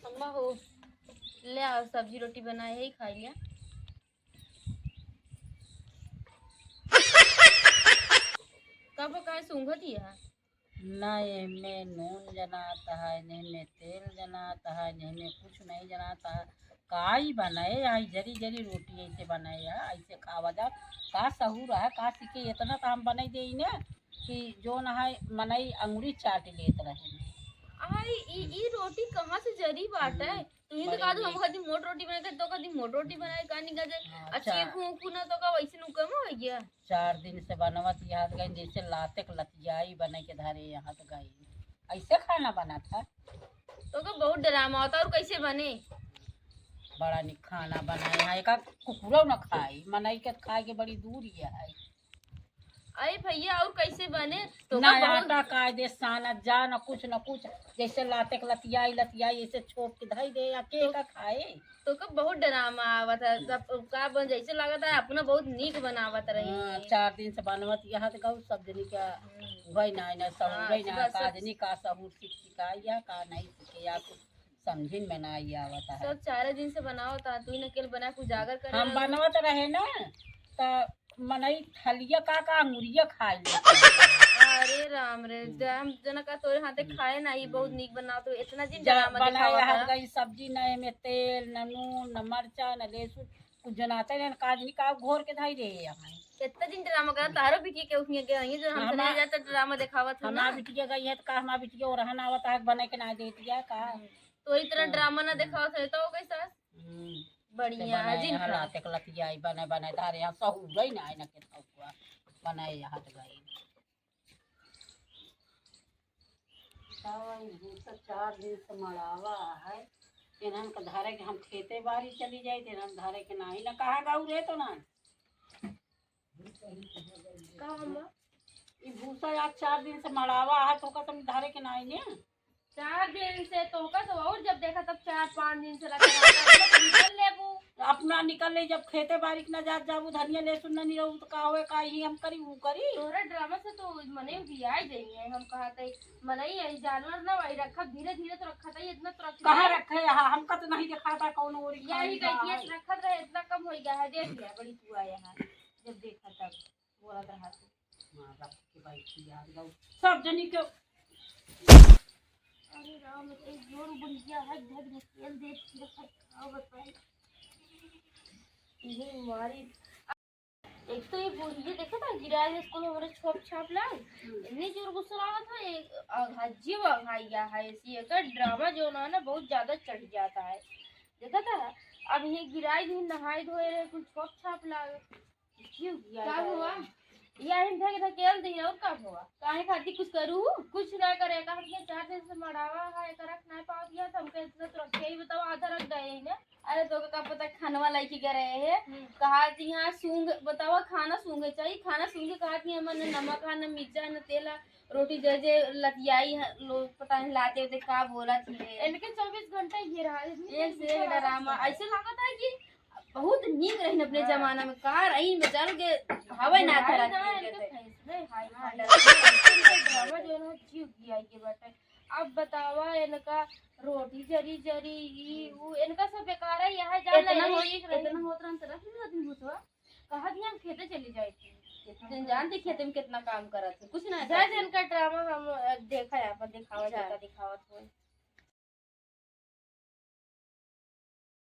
अम्मा हो ले आओ सब्जी रोटी बनाए है ही खाई लिया। कब का सूंघत ही है ना में नून जनाता है नहीं में तेल जनाता है नहीं में कुछ नहीं जनाता है। का ही बनाए आई जरी जरी रोटी ऐसे बनाए है ऐसे खावा जा का सहूर है का सीखे इतना तो हम बनाई दे ने कि जो ना है मनई अंगुरी चाट लेत रहे। आई ई रोटी कहाँ से जरी बाटे तुही तो कहा हम कदी मोट रोटी बनाए तो कदी मोट रोटी बनाए का नहीं गजे अच्छी खूं ना तो का वैसे नु कम हो गया। 4 दिन से बनवत याद गई जैसे लाते के लतियाई बने के धारे यहाँ तो गई ऐसे खाना बना था तो का बहुत ड्रामा होता और कैसे बने बड़ा निक खाना बनाए है का कुकुरो न खाई मनई के खाए के बड़ी दूर ही है। अरे भैया और कैसे बने तो ना आटा कायदे साना जा न कुछ जैसे लाते के लतियाई लतियाई ऐसे छोप के धई दे या के का खाए तो का बहुत ड्रामा आवत है सब का बन जैसे लागत है अपना बहुत नीक बनावत रही। 4 दिन से बनवत यहाँ तो गौ सब जनी का वही ना सहूर ना काजनी का सहूर सिखाया का नहीं सीखे या कुछ समझिन में ना आवत है। सब 4 दिन से बनाओ ता तू न केल बना कुछ जागर कर हम बनवत रहे ना तो मनई थलिया का अंगुरिया खाई अरे राम रे हम जना का तोरे हाथे खाए ना ही बहुत नीक बनाओ तो इतना दिन ड्रामा बनाया हाथ गई सब्जी न में तेल न नून न मरचा न लहसुन कुछ जनाते न काजनी का घोर के धाई दे कितना दिन ड्रामा करा तारो बिटिया के उसने गई जो हम चले जाता ड्रामा दिखावत है ना हमार बिटिया गई है तो का हमार बिटिया और रहना आवत है बने के ना देती है का तो इतना ड्रामा ना दिखावत है तो कैसा बढ़िया जिन लाते के लतियाई बने बने धारे यहाँ सहूर ही ना न के हुआ बनाए यहाँ तो गई 4 दिन से मड़ावा है इन्हन का धारे के हम खेते बारी चली जाए इन्हन धारे के ना ही ना कहा गाऊ रे तो ना भूसा आज 4 दिन से मड़ावा है तो का तुम धारे के ना ही ने 4 दिन से तो का तो और जब देखा तब 4-5 दिन से लगा निकल लेबू अपना निकल ले जब खेते बारी न जा जाबू धनिया लहसुन न नहीं रहू तो का होए का ही हम करी वो करी तोरा ड्रामा से तो मने भी आई देंगे हम कहा थे मने ये जानवर ना वही रखा धीरे धीरे तो रखा था इतना तो कहां रखे हां हमका तो नहीं दिखा था कौन और यही कहती है रखा रहे इतना कम हो गया है देख लिया बड़ी हुआ यहाँ जब देखा तब बोला रहा था हां रख के भाई की याद गाओ सब जनी के अरे राम एक जोर बन गया है धग में तेल दे रखा बताए ये हमारी एक तो ये बोलिए देखा था गिरा स्कूल में हमारे छोप छाप ला इतनी जोर गुस्सा आ था एक अजीब गया है इसी का ड्रामा जो ना बहुत ज्यादा चढ़ जाता है देखा था। अब ये गिराई भी नहाए धोए रहे कुछ छोप छाप ला क्यों क्या हुआ या इन धके धकेल दी और का हुआ काहे खाती कुछ करू कुछ ना करे कहा कि 4 दिन से मड़ावा है करक ना पा दिया तो हमके इतना तो रखे ही बताओ आधा रख गए हैं अरे तो का पता खानवा लाई की करे है कहा कि यहाँ सूंघ बताओ खाना सूंघे चाहिए खाना सूंघे कहा कि हमन नमक न मिर्चा न तेल रोटी जे जे लतियाई लोग पता नहीं लाते होते का बोला थी इनके 24 घंटा ये रहा एक से एक ड्रामा ऐसे लगता है कि बहुत नीक रही अपने जमाना में कार आई में चल के हवा ना था ड्रामा जो ना जीव गया के बेटा। अब बतावा इनका रोटी जरी जरी वो इनका सब बेकार है यहाँ जाना इतना होत रहा तरह से भूसवा कहा कि हम खेते चली जाए थी जानते खेते में कितना काम करा थे कुछ ना जाए इनका ड्रामा हम देखा यहाँ पर दिखावा जाता दिखावत हो